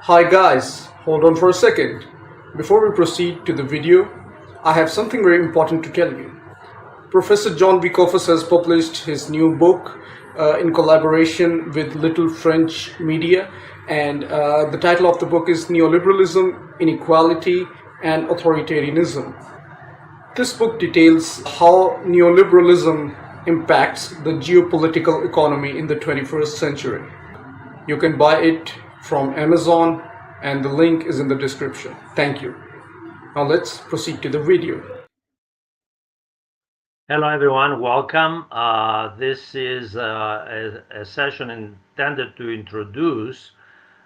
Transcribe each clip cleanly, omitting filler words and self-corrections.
Hi guys, hold on for a second. Before we proceed to the video, I have something very important to tell you. Professor Jon V. Kofas has published his new book in collaboration with Little French Media, and the title of the book is Neoliberalism, Inequality, and Authoritarianism. This book details how neoliberalism impacts the geopolitical economy in the 21st century. You can buy it from Amazon, and the link is in the description. Thank you. Now let's proceed to the video. Hello, everyone. Welcome. This is a session intended to introduce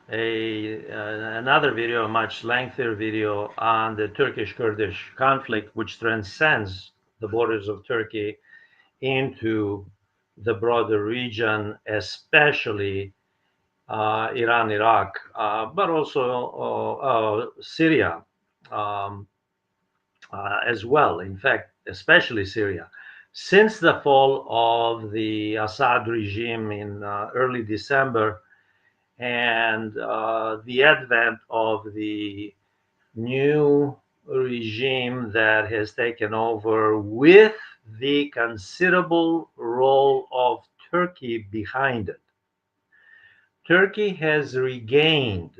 another video, a much lengthier video on the Turkish-Kurdish conflict, which transcends the borders of Turkey into the broader region, especially Iran, Iraq, but also Syria as well. In fact, especially Syria. Since the fall of the Assad regime in early December and the advent of the new regime that has taken over with the considerable role of Turkey behind it, Turkey has regained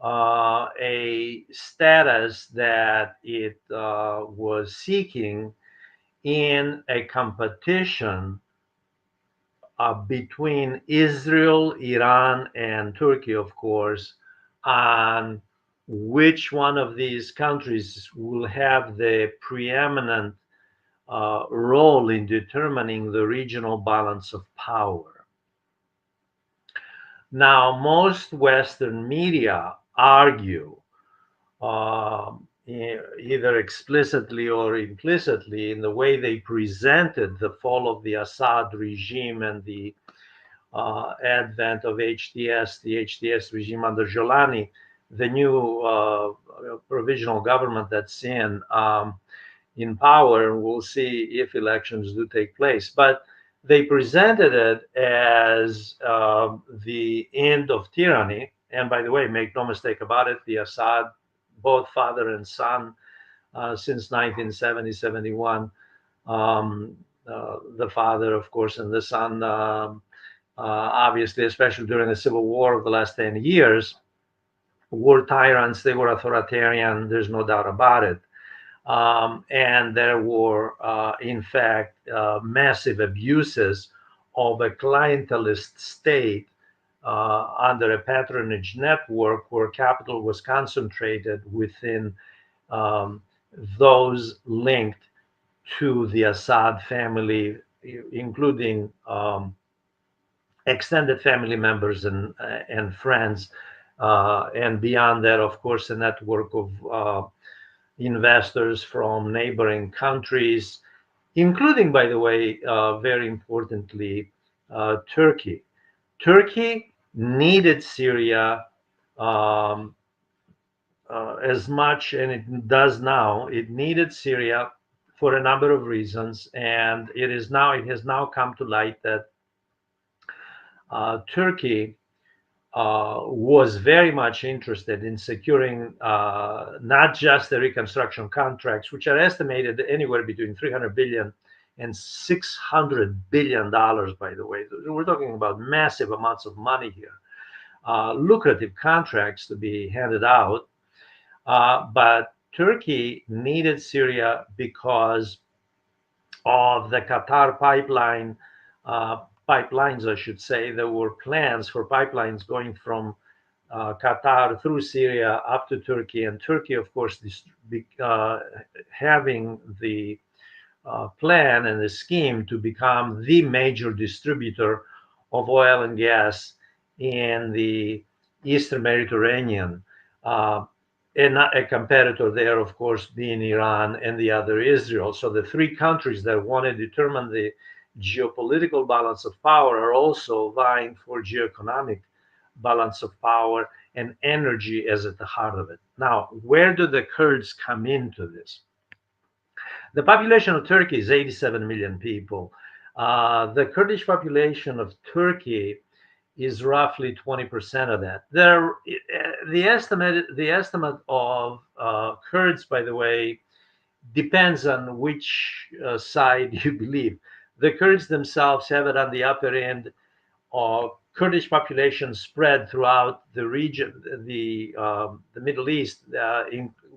a status that it was seeking in a competition between Israel, Iran, and Turkey, of course, on which one of these countries will have the preeminent role in determining the regional balance of power. Now, most Western media argue, either explicitly or implicitly, in the way they presented the fall of the Assad regime and the advent of the HTS regime under Jolani, the new provisional government that's in power. We'll see if elections do take place. But they presented it as the end of tyranny. And by the way, make no mistake about it, the Assad, both father and son, since 1970, 71, the father, of course, and the son, obviously, especially during the civil war of the last 10 years, were tyrants. They were authoritarian. There's no doubt about it. And there were, in fact, massive abuses of a clientelist state under a patronage network where capital was concentrated within those linked to the Assad family, including extended family members and friends, and beyond that, of course, a network of investors from neighboring countries, including, by the way, very importantly, Turkey. Turkey needed Syria as much, and it does now. It needed Syria for a number of reasons, and it has now come to light that Turkey was very much interested in securing not just the reconstruction contracts, which are estimated anywhere between 300 billion and 600 billion dollars, by the way. We're talking about massive amounts of money here, lucrative contracts to be handed out. But Turkey needed Syria because of the Qatar pipelines, I should say. There were plans for pipelines going from Qatar through Syria up to Turkey, and Turkey, of course, having the plan and the scheme to become the major distributor of oil and gas in the Eastern Mediterranean. And a competitor there, of course, being Iran, and the other Israel. So the three countries that want to determine the geopolitical balance of power are also vying for geoeconomic balance of power, and energy is at the heart of it. Now, where do the Kurds come into this? The population of Turkey is 87 million people. The Kurdish population of Turkey is roughly 20% of that. The estimate of Kurds, by the way, depends on which side you believe. The Kurds themselves have it on the upper end of Kurdish population spread throughout the region, the Middle East,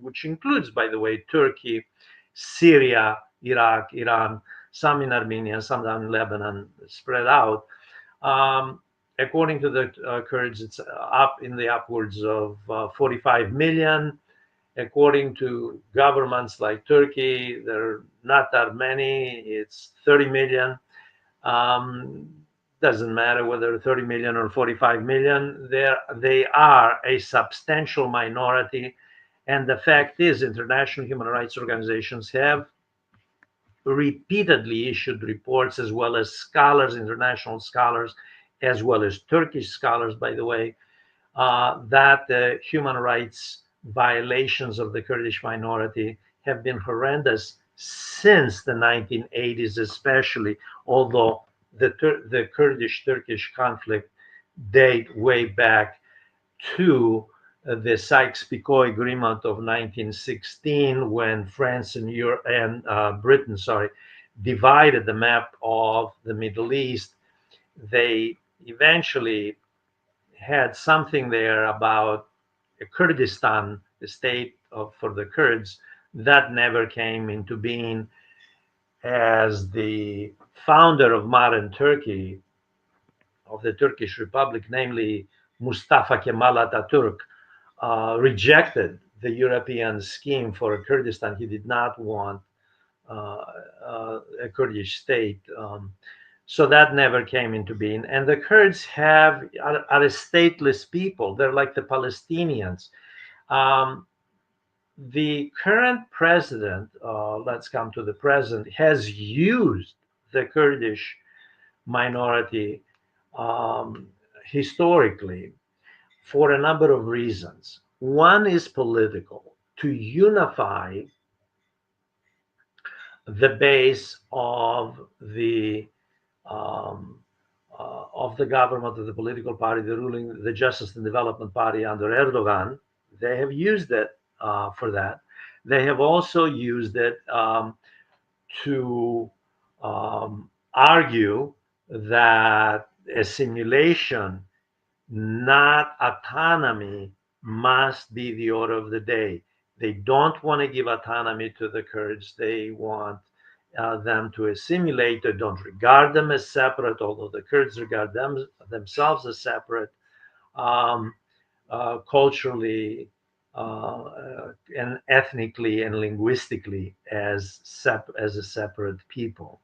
which includes, by the way, Turkey, Syria, Iraq, Iran, some in Armenia, some down in Lebanon, spread out. Um, According to the Kurds, it's up in the upwards of 45 million. According to governments like Turkey, there are not that many. It's 30 million. Um, doesn't matter whether 30 million or 45 million. They are a substantial minority. And the fact is, international human rights organizations have repeatedly issued reports, as well as scholars, international scholars, as well as Turkish scholars, by the way, that the human rights violations of the Kurdish minority have been horrendous since the 1980s, especially, although the Kurdish-Turkish conflict date way back to the Sykes-Picot Agreement of 1916, when France and Britain, divided the map of the Middle East. They eventually had something there about Kurdistan, the state for the Kurds, that never came into being, as the founder of modern Turkey, of the Turkish Republic, namely Mustafa Kemal Ataturk, rejected the European scheme for Kurdistan. He did not want a Kurdish state. So that never came into being. And the Kurds are a stateless people. They're like the Palestinians. Um, the current president, let's come to the present, has used the Kurdish minority um, historically for a number of reasons. One is political, to unify the base um, of the government, of the political party, the Justice and Development Party under Erdogan. They have used it for that. They have also used it to argue that assimilation, not autonomy, must be the order of the day. They don't want to give autonomy to the Kurds. They want them to assimilate. They don't regard them as separate, although the Kurds regard themselves as separate, um, culturally, and ethnically and linguistically, as a separate people.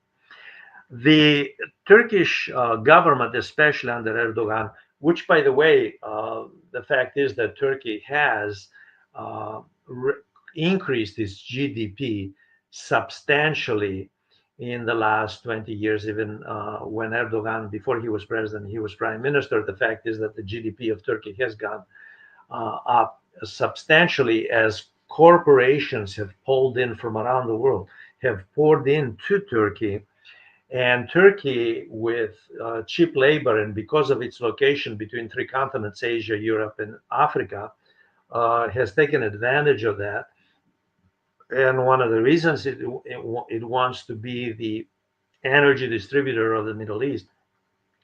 The Turkish government, especially under Erdogan, which, by the way, the fact is that Turkey has uh, re- increased its GDP substantially in the last 20 years, even when Erdogan, before he was president, he was prime minister. The fact is that the GDP of Turkey has gone up substantially, as corporations have pulled in from around the world, have poured into Turkey. And Turkey, with cheap labor, and because of its location between three continents, Asia, Europe, and Africa, has taken advantage of that. And one of the reasons it wants to be the energy distributor of the Middle East,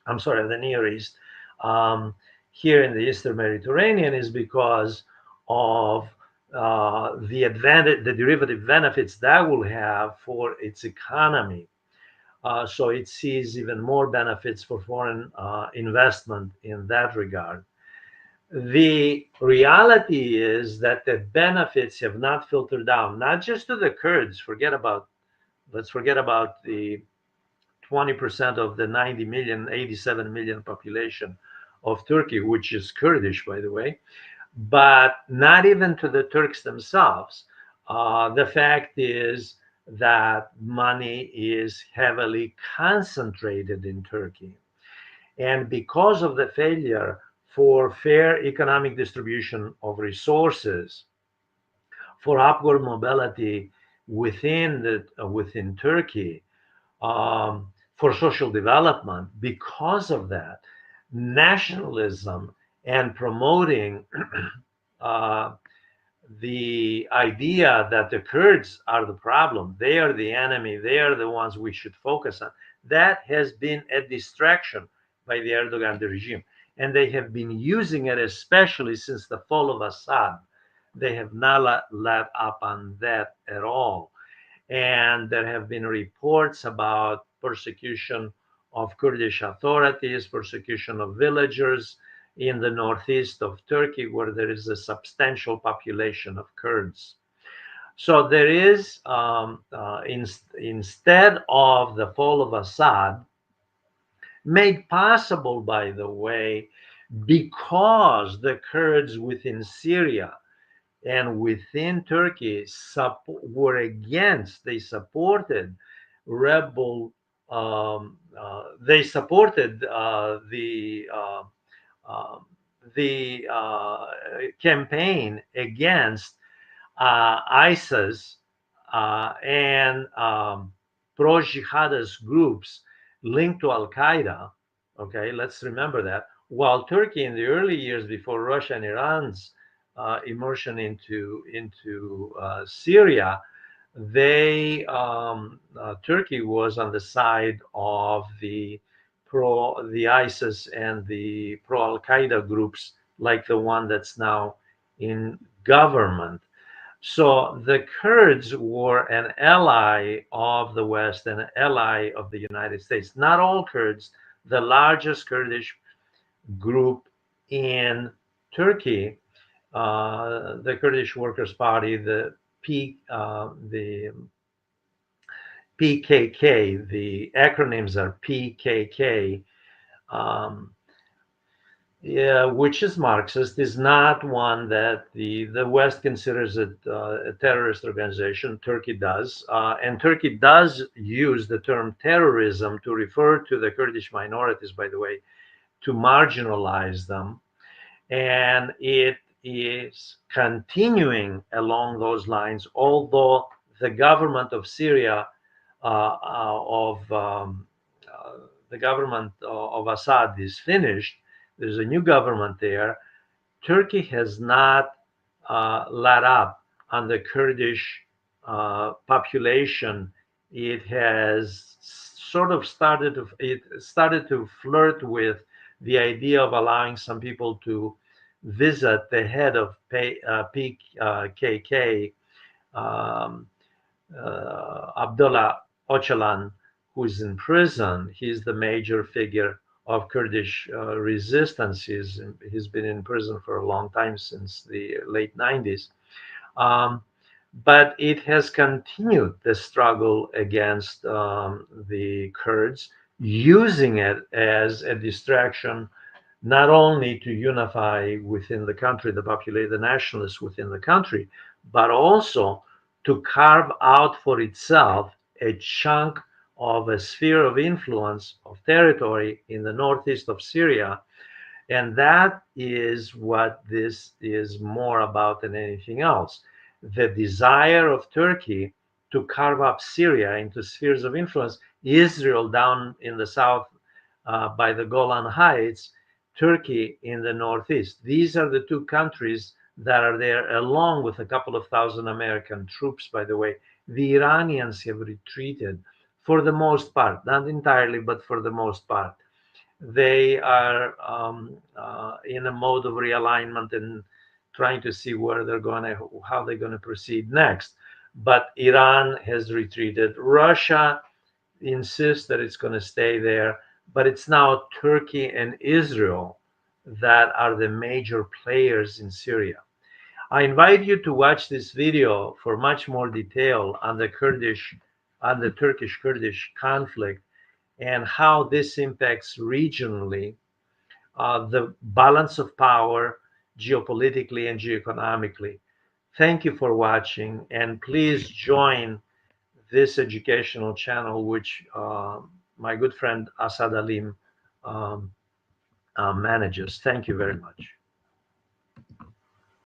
I'm sorry, of the Near East, um, here in the Eastern Mediterranean, is because of the derivative benefits that will have for its economy. So it sees even more benefits for foreign investment in that regard. The reality is that the benefits have not filtered down, not just to the Kurds. Let's forget about the 20% of the 90 million, 87 million population of Turkey, which is Kurdish, by the way, but not even to the Turks themselves. The fact is that money is heavily concentrated in Turkey. And because of the failure for fair economic distribution of resources, for upward mobility within Turkey, for social development. Because of that, nationalism and promoting uh, the idea that the Kurds are the problem, they are the enemy, they are the ones we should focus on, that has been a distraction by the Erdogan regime. And they have been using it, especially since the fall of Assad. They have not let up on that at all. And there have been reports about persecution of Kurdish authorities, persecution of villagers in the northeast of Turkey, where there is a substantial population of Kurds. So there is, instead of the fall of Assad, made possible, by the way, because the Kurds within Syria and within Turkey were against, they supported rebel, they supported the campaign against ISIS and pro-jihadist groups linked to Al Qaeda. Okay, let's remember that. While Turkey, in the early years before Russia and Iran's immersion into Syria, Turkey was on the side of the ISIS and the pro Al Qaeda groups, like the one that's now in government. So the Kurds were an ally of the West and an ally of the United States. Not all Kurds, the largest Kurdish group in Turkey, the Kurdish Workers' Party, the PKK, the acronyms are PKK, um, yeah, which is Marxist, is not one that the West considers it a terrorist organization. Turkey does. And Turkey does use the term terrorism to refer to the Kurdish minorities, by the way, to marginalize them. And it is continuing along those lines, although the government of Syria, of the government of Assad is finished. There's a new government there. Turkey has not let up on the Kurdish population. It has sort of started to flirt with the idea of allowing some people to visit the head of PKK, um, Abdullah Öcalan, who is in prison. He's the major figure of Kurdish resistance. He's been in prison for a long time, since the late 90s. But it has continued the struggle against the Kurds, using it as a distraction, not only to unify within the country, the nationalists within the country, but also to carve out for itself a chunk of a sphere of influence, of territory in the northeast of Syria. And that is what this is more about than anything else. The desire of Turkey to carve up Syria into spheres of influence, Israel down in the south by the Golan Heights, Turkey in the northeast. These are the two countries that are there, along with a couple of thousand American troops, by the way. The Iranians have retreated for the most part, not entirely, but for the most part. They are in a mode of realignment and trying to see how they're going to proceed next. But Iran has retreated. Russia insists that it's going to stay there, but it's now Turkey and Israel that are the major players in Syria. I invite you to watch this video for much more detail on the Turkish Kurdish conflict and how this impacts regionally the balance of power geopolitically and geoeconomically. Thank you for watching, and please join this educational channel, which my good friend Asad Alim manages. Thank you very much.